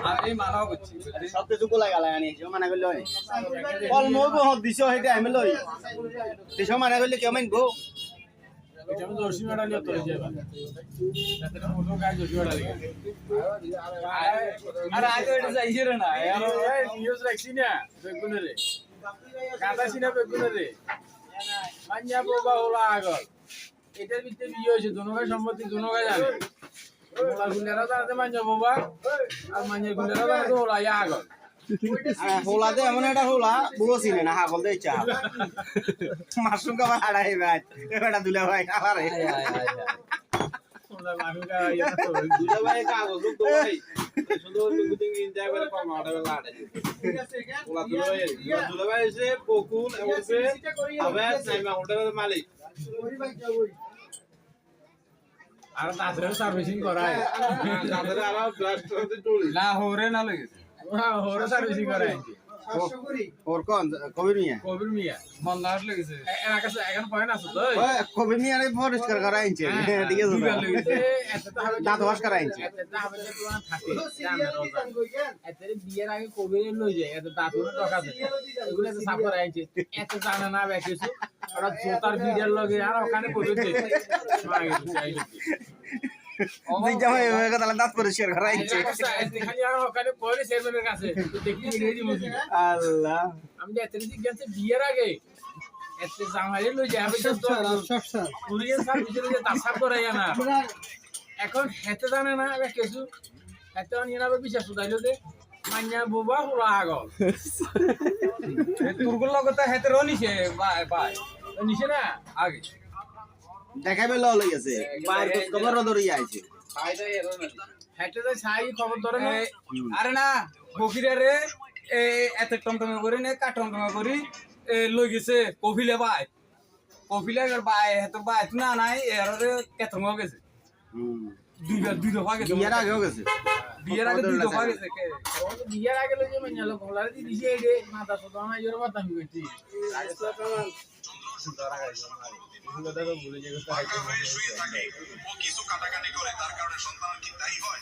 আর এই মানাও করছি সব কিছু গোলা গালা আনি যে মানা করলে হয় ফল মই বহুত দিছ হেটা আমি লই দিছ মানা করলে কেউ মানবো এটা আমি জর্সি মেডাল নিয়ে তোলে যাবা তাতে ফটো গায় জর্সি মেডাল আরে আজ এটা যাইছে রে না আর নিউজ রাখছি না বেগুনে রে কাটা সিনা বেগুনে রে মাঞ্জা বাবা হলা আগল এটার ভিতরে বিয়ে হয়েছে দুনোগায় সম্মতি দুনোগায় জানে ওলা গুন্ডারা জানাতে মাঞ্জা বাবা আর মাঞ্জা গুন্ডারা জানাতে ওলা ইয়া আগল হোলাতে এমন একটা হোলা বুড়ো চিনে না হাগল দে চা মাশরুম কা বাড়া হে ভাই এটা দুলা ভাই আরে ওলা মানুকা ইয়া তো দুলা ভাই কাগজ তো ভাই শুধু লুকুদিন ইনজা করে কম আড়া লাড়ে ঠিক আছে ওলা দুলা ভাই এসে বকুল এসে আবাস নাইমা হোটেলের মালিক আর তাদের সার্ভিসিং করায় তাদের আর ব্লাস্ট করতে চলে না হোরে না লেগেছে হ্যাঁ হোরে সার্ভিসিং করায় ওর কোন কবির মিয়া কবির মিয়া মন না লেগেছে এর কাছে এখন পয়েন্ট আছে তো ওই কবির মিয়া রে পরিষ্কার করা আইছে ঠিক আছে দাঁত ওয়াশ করা আইছে এটা হবে যে তোমার থাকে এতে বিয়ের আগে কবির লই যায় এত দাঁতগুলো টাকা দেয় এগুলো তো সাফ করা আইছে এত জানা না বেকেছে ওরা জোতার ভিডিওর লগে আর ওখানে কবির দে মারা গেছে ওই জামাই ওই কথা দাঁত পরিষ্কার করা আইছে খালি আর ওখানে পরে চেয়ারম্যানের কাছে দেখি রেডি মুজি আল্লাহ আমি এত দিক গেছে বিয়ের আগে এত জামাইরে লই যায় আমি তো কুরিয়ার সার্ভিসে যে তার সাফ করাই না এখন হেতে জানে না কিছু হেতে নিয়ে না বিশ্বাস উঠাইলো যে মান্যা বাবা হলা আগল তোর লগত হেতে রনিছে বাই নিছে না আগে দেখাবে ল লই আছে বাইর খবর ধরে আইছে ফায়দা এর না হেতে যে ছাই খবর ধরে না আরে না বকিরে রে এত টমটমে করে নে কাটমটমে করি লই গেছে কফিলে কফিলে বাই হেতে বাই না নাই এর কেতম গেছে দুই দফা গেছে বিয়ের আগেও গেছে বিয়ের আগে দুই দফা গেছে বিয়ের আগে লই যে মাইনালো গোলারে দি দিছে এই রে মাথা সদা না ইওর মাথা আমি কইছি আগে তো কেমন সুন্দর গাইছে এগুলো তো ভুলে যে কথা শুয়ে থাকে ও কিছু কাটাকাটি করে তার কারণে সন্তানের কি তাই হয়